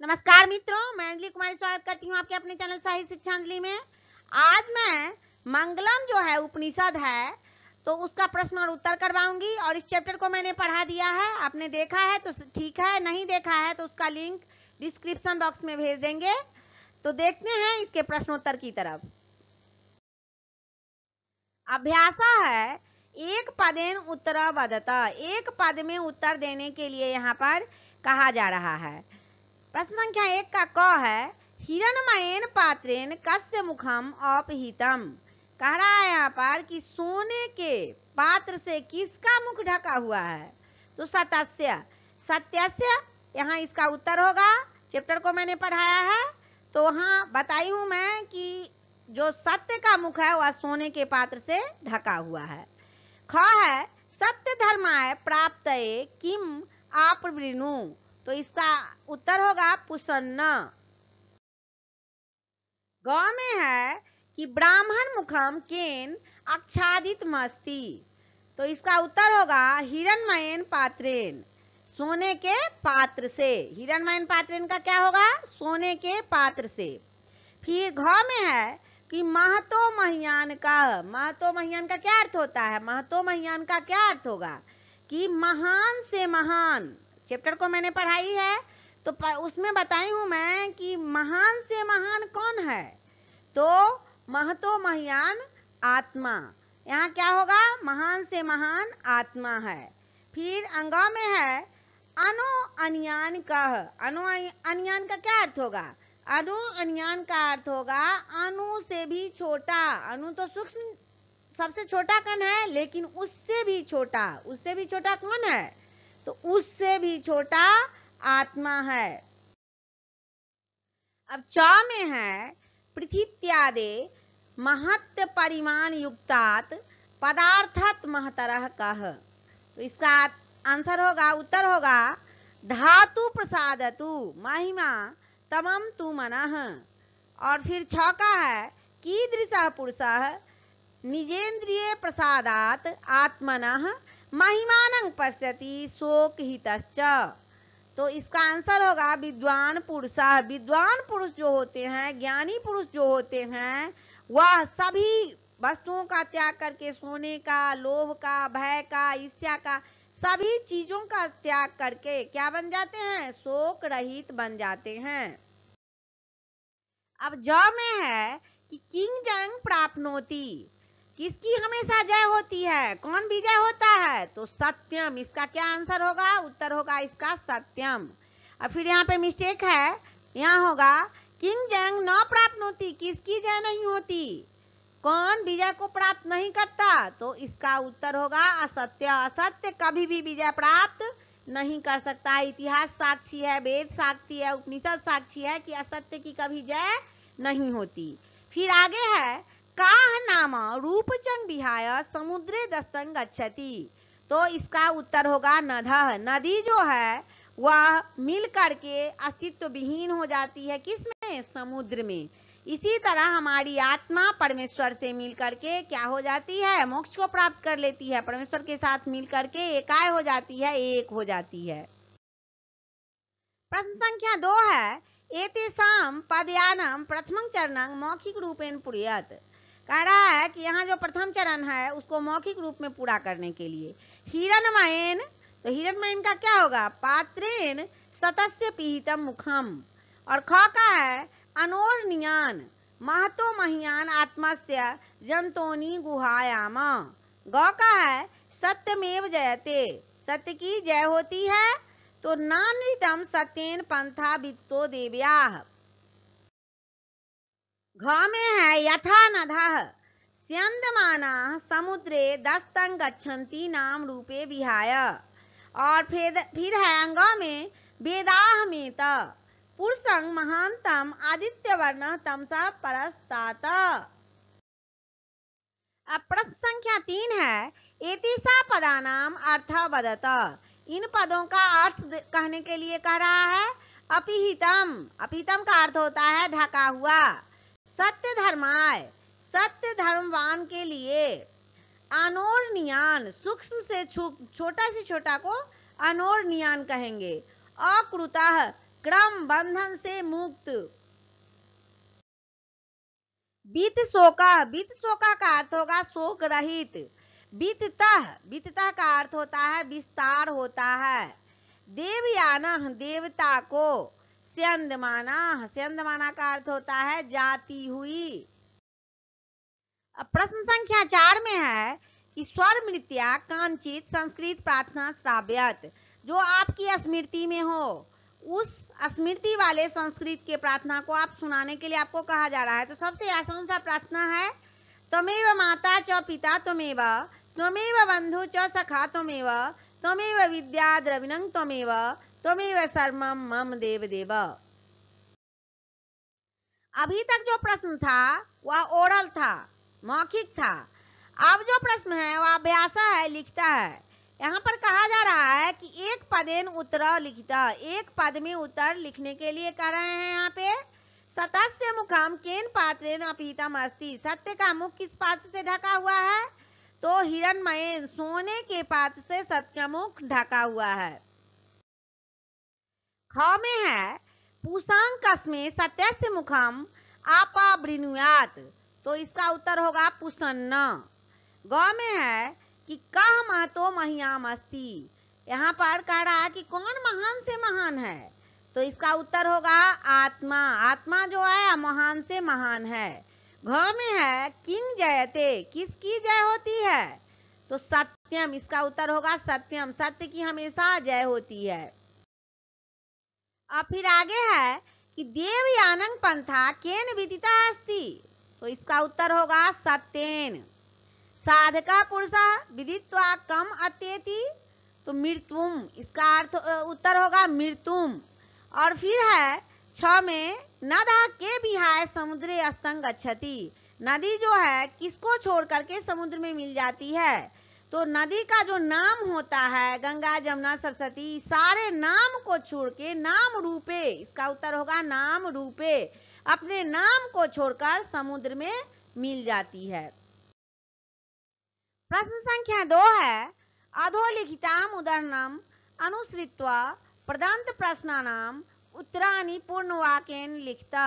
नमस्कार मित्रों, मैं अंजलि कुमारी स्वागत करती हूँ आपके अपने चैनल साहित्य शिक्षा अंजलि में। आज मैं मंगलम जो है उपनिषद है तो उसका प्रश्न और उत्तर करवाऊंगी और इस चैप्टर को मैंने पढ़ा दिया है। आपने देखा है तो ठीक है, नहीं देखा है तो उसका लिंक डिस्क्रिप्शन बॉक्स में भेज देंगे। तो देखते हैं इसके प्रश्नोत्तर की तरफ। अभ्यास है एक पदेन उत्तर वदता, एक पद में उत्तर देने के लिए यहाँ पर कहा जा रहा है। प्रश्न संख्या 1 का क है हिरणमयेन पात्रेन कस्य मुखम अपहितम। कह रहा है यहाँ पर कि सोने के पात्र से किसका मुख ढका हुआ है। तो सत्यस्य, सत्यस्य यहाँ इसका उत्तर होगा। चैप्टर को मैंने पढ़ाया है तो वहां बताई हूं मैं कि जो सत्य का मुख है वह सोने के पात्र से ढका हुआ है। ख है सत्य धर्माय प्राप्तये किम आपवृणु। तो इसका उत्तर होगा पुसन्न। ग में है कि ब्राह्मण मुखम केन आच्छादित मस्ती। तो इसका उत्तर होगा हिरणमयेन पात्रेन, सोने के पात्र से। हिरणमयेन पात्रेन का क्या होगा? सोने के पात्र से। फिर घ में है कि महतो महियान का, महतो महियान का क्या अर्थ होता है? महतो महियान का क्या अर्थ होगा कि महान से महान। चैप्टर को मैंने पढ़ाई है तो उसमें बताई हूं मैं कि महान से महान कौन है। तो महतो महियान आत्मा, यहाँ क्या होगा? महान से महान आत्मा है। फिर अंग में है अनु अन्यान का, अनु अन्यान का क्या अर्थ होगा? अनु अन्यान का अर्थ होगा अनु से भी छोटा। अनु तो सूक्ष्म सबसे छोटा कण है, लेकिन उससे भी छोटा, उससे भी छोटा कौन है? तो उससे भी छोटा आत्मा है। अब च में है पृथित्यादे महत्व परिमाण युक्तात् पदार्थत महतरः कः। तो इसका आंसर होगा, उत्तर होगा धातु प्रसादतु महिमा तमम तु मनः। और फिर छ का है कीदृशः पुरुषः निजेन्द्रिय प्रसादात आत्मनः महिमानं पश्यति शोक हितश्च। तो इसका आंसर होगा विद्वान पुरुषः। विद्वान पुरुष जो होते हैं, ज्ञानी पुरुष जो होते हैं, वह सभी वस्तुओं का त्याग करके, सोने का, लोभ का, भय का, ईर्ष्या का, सभी चीजों का त्याग करके क्या बन जाते हैं? शोक रहित बन जाते हैं। अब ज में है कि किंग जंग प्राप्नोति, किसकी हमेशा जय होती है? कौन विजय होता है? तो सत्यम। इसका क्या आंसर होगा? उत्तर होगा इसका सत्यम। और फिर यहाँ पे मिस्टेक है, यहाँ होगा किंग जंग न प्राप्नोति, किसकी जय नहीं होती? कौन विजय को प्राप्त नहीं करता? तो इसका उत्तर होगा असत्य। असत्य कभी भी विजय प्राप्त नहीं कर सकता। इतिहास साक्षी है, वेद साक्षी है, उपनिषद साक्षी है कि असत्य की कभी जय नहीं होती। फिर आगे है काह नाम रूपचंग विहाय समुद्रे दस्तंग गच्छति। तो इसका उत्तर होगा नदः। नदी जो है वह मिल करके अस्तित्व विहीन हो जाती है, किसमें? समुद्र में। इसी तरह हमारी आत्मा परमेश्वर से मिल करके क्या हो जाती है? मोक्ष को प्राप्त कर लेती है। परमेश्वर के साथ मिल करके एकाय हो जाती है, एक हो जाती है। प्रश्न संख्या 2 है एतेषां पदयानं प्रथमं चरणं मौखिक रूपेण पूरयत। कह रहा है कि यहाँ जो प्रथम चरण है उसको मौखिक रूप में पूरा करने के लिए हिरणमयेन, तो हिरणमयेन का क्या होगा? पात्रेन सतस्य पीहितम मुखम। और ख का है अनोर्नियान महतो महियान आत्मस्य जंतोनी गुहायाम। ग का है सत्यमेव जयते, सत्य की जय होती है। तो नानृतम सत्येन पंथा वित्तो देव्याः। घ में है यथा नदः स्यन्दमानाः समुद्रे दस्तंग गच्छन्ति नाम रूपे विहाय। और फिर है अंग में वेदाहमेत पुरुषं महान्तम आदित्य वर्ण तमसा परस्तात। अब प्रश्न संख्या 3 है एतेषा पदानाम अर्थ वदत। इन पदों का अर्थ कहने के लिए कह रहा है अपिहितम। अपिहितम का अर्थ होता है ढका हुआ। सत्य धर्माय, सत्य धर्मवान के लिए। अनोर्नियान, सूक्ष्म से छोटा से छोटा को अनोर्नियान कहेंगे। अकृतः, क्रम बंधन से मुक्त। बीत शोका का अर्थ होगा शोक रहित। बीततः का अर्थ होता है विस्तार होता है। देवयानः देवता को। स्यंदमाना का अर्थ होता है जाती हुई। अब प्रश्न संख्या 4 में है कि स्वर मृत्या कांचित संस्कृत प्रार्थना श्राव्यत, जो आपकी स्मृति में हो उस स्मृति वाले संस्कृत के प्रार्थना को आप सुनाने के लिए आपको कहा जा रहा है। तो सबसे आसान सा प्रार्थना है त्वमेव माता च पिता त्वमेव, त्वमेव बंधु च सखा त्वमेव, त्वमेव विद्या द्रविणं त्वमेव, त्वमेव सर्वं मम देव देव। अभी तक जो प्रश्न था वह ओरल था, मौखिक था। अब जो प्रश्न है वह अभ्यास है, लिखता है। यहाँ पर कहा जा रहा है कि एक पदेन उत्तर लिखिता, एक पद में उत्तर लिखने के लिए कह रहे हैं। यहाँ पे सतस्य मुखम केन पात्रेन अपीतम अस्ति, सत्य का मुख किस पात्र से ढका हुआ है? तो हिरण्मयेन, सोने के पात्र से सत्य का मुख ढका हुआ है। ख में है पूषांकस्मे सत्यस्य मुखम आपवृणुयात्, तो इसका उत्तर होगा पुसन्न। ग में है कि कह महतो मह्याम अस्ति, यहाँ पर कह रहा है कि कौन महान से महान है? तो इसका उत्तर होगा आत्मा। आत्मा जो है महान से महान है। घ में है किंग जयते, किसकी जय होती है? तो सत्यम, इसका उत्तर होगा सत्यम, सत्य की हमेशा जय होती है। अब फिर आगे है कि देवयानंग पंथा केन विदिता अस्ति, तो इसका उत्तर होगा सत्येन। साधका पुरुषा विदित्वा कम अत्येति, तो मृत्युम, इसका अर्थ उत्तर होगा मृत्युम। और फिर है 6 में नदः के विहाय समुद्रे अस्तंग गच्छति, नदी जो है किसको छोड़ करके समुद्र में मिल जाती है? तो नदी का जो नाम होता है गंगा जमुना सरस्वती, सारे नाम को छोड़ के नाम रूपे, इसका उत्तर होगा नाम रूपे, अपने नाम को छोड़कर समुद्र में मिल जाती है। प्रश्न संख्या 2 है अधोलिखिताम उदाहरणम अनुसृत्वा प्रदंत प्रश्नानाम उत्तराणि पूर्णवाक्येन लिखता।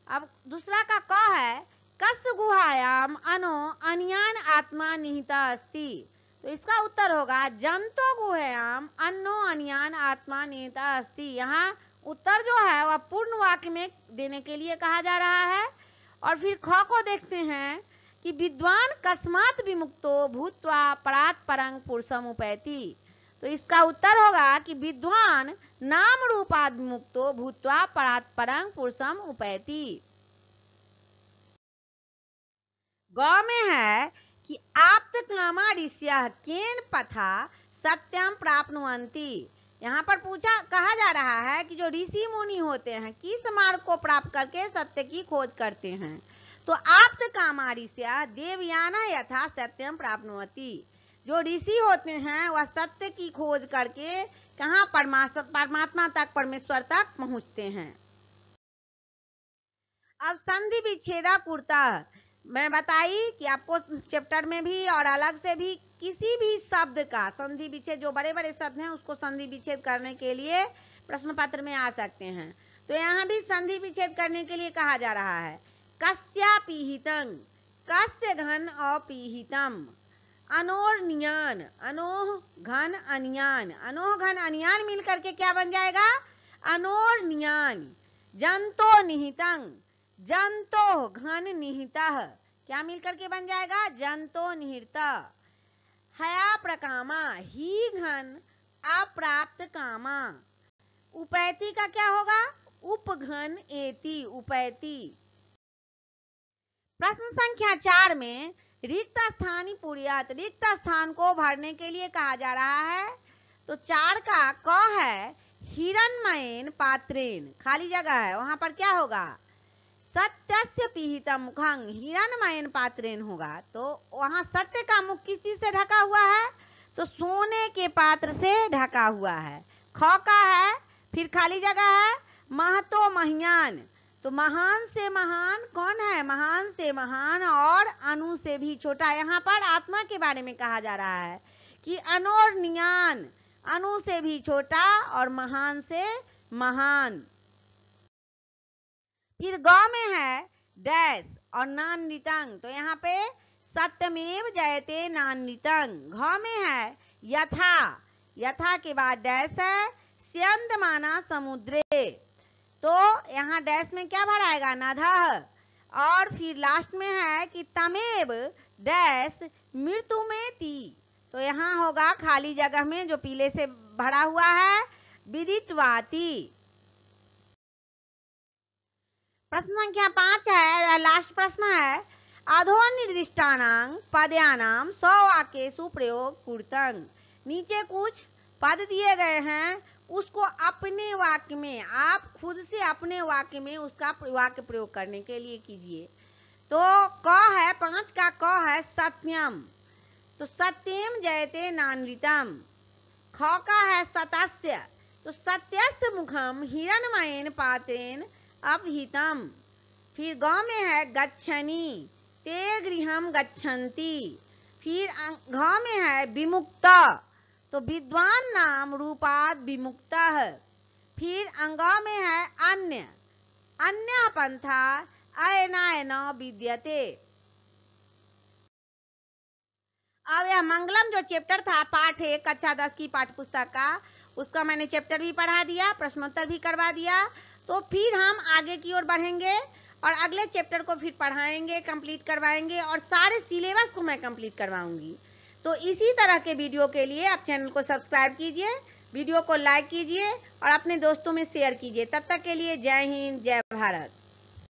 अब दूसरा का क है कस्य गुहायाम अनो अन्यान आत्मा निहिता अस्ति, तो इसका उत्तर होगा जंतो गुहायाम अन्नो अन्यान आत्मा निहिता अस्ति। यहाँ उत्तर जो है वह पूर्ण वाक्य में देने के लिए कहा जा रहा है। और फिर ख को देखते हैं कि विद्वान कस्मात् विमुक्तो भूत्वा परात् परं पुरुषम उपैति, तो इसका उत्तर होगा कि विद्वान नाम रूपाद विमुक्तो भूत्वा परात् परं पुरुषम उपैति। ग में है कि आप्त कामा ऋष्यः केन पथा सत्यम प्राप्नुवन्ति, यहाँ पर कहा जा रहा है कि जो ऋषि मुनि होते हैं किस मार्ग को प्राप्त करके सत्य की खोज करते हैं? तो आप्त कामा ऋष्यः देवयानः यथा सत्यम प्राप्नुवन्ति, जो ऋषि होते हैं वह सत्य की खोज करके कहाँ परमात्मा तक, परमेश्वर तक पहुंचते हैं। अब संधि विच्छेदा कुर्ता मैं बताई कि आपको चैप्टर में भी और अलग से भी किसी भी शब्द का संधि विच्छेद, जो बड़े बड़े शब्द हैं उसको संधि विच्छेद करने के लिए प्रश्न पत्र में आ सकते हैं। तो यहाँ भी संधि विच्छेद करने के लिए कहा जा रहा है कस्यापीहितं, कस्य घन अपीहितम, अनोर्नियान, अनोह घन अन्यान, अनोह घन अन्यान मिलकर के क्या बन जाएगा? अनोर्नियान। जंतो निहितं, जंतो घन निहितः, क्या मिलकर के बन जाएगा? जंतो निहित। हया प्रकामा, ही घन अप्राप्त कामा, उपैति का क्या होगा? उपघन एति, उपैति। प्रश्न संख्या 4 में रिक्त स्थानी पूर्यात, रिक्त स्थान को भरने के लिए कहा जा रहा है। तो 4 का क है हिरण्मयेन पात्रेन, खाली जगह है, वहां पर क्या होगा? सत्यस्य पीहितम मुखं हिरण्मयेन पात्रेन होगा। तो वहां सत्य का मुख किस चीज से ढका हुआ है? तो सोने के पात्र से ढका हुआ है। ख का है फिर खाली जगह है महतो मह्यान, तो महान से महान कौन है? महान से महान और अनु से भी छोटा। यहाँ पर आत्मा के बारे में कहा जा रहा है कि अनोर्नियान, अनु से भी छोटा और महान से महान। फिर ग में है डैश और नान्वितं, तो यहाँ पे सत्यमेव जयते नान्वितं। घ में है यथा, यथा के बाद डैश है स्यन्दमाना समुद्रे, तो यहाँ डैश में क्या भराएगा, नधः। और फिर लास्ट में है कि तमेव डैश मृत्युमेति, तो यहाँ होगा खाली जगह में जो पीले से भरा हुआ है विदित्वाति। प्रश्न संख्या 5 है, लास्ट प्रश्न है अधो निर्दिष्टानां पद्यानां स्ववाक्येषु प्रयोग कुरुतं। नीचे कुछ पद दिए गए हैं, उसको अपने वाक्य में, आप खुद से अपने वाक्य में उसका वाक्य प्रयोग करने के लिए कीजिए। तो क है, 5 का क है सत्यम, तो सत्यम जयते नान्वितम। ख का है सतस्य, तो सत्यस्य मुखम हिरण्मयेन पात्रेण अपहितम। फिर ग में है गच्छनि, ते गृहम गच्छन्ति। फिर घ में है विमुक्त, तो विद्वान नाम रूपाद विमुक्तः। फिर अंग में है अन्य, अन्य पंथा अयनायन विद्यते। अब यह मंगलम जो चैप्टर था पाठ 1 कक्षा 10 की पाठ्य पुस्तक का, उसका मैंने चैप्टर भी पढ़ा दिया, प्रश्नोत्तर भी करवा दिया। तो फिर हम आगे की ओर बढ़ेंगे और अगले चैप्टर को फिर पढ़ाएंगे, कंप्लीट करवाएंगे और सारे सिलेबस को मैं कंप्लीट करवाऊंगी। तो इसी तरह के वीडियो के लिए आप चैनल को सब्सक्राइब कीजिए, वीडियो को लाइक कीजिए और अपने दोस्तों में शेयर कीजिए। तब तक के लिए जय हिंद, जय भारत।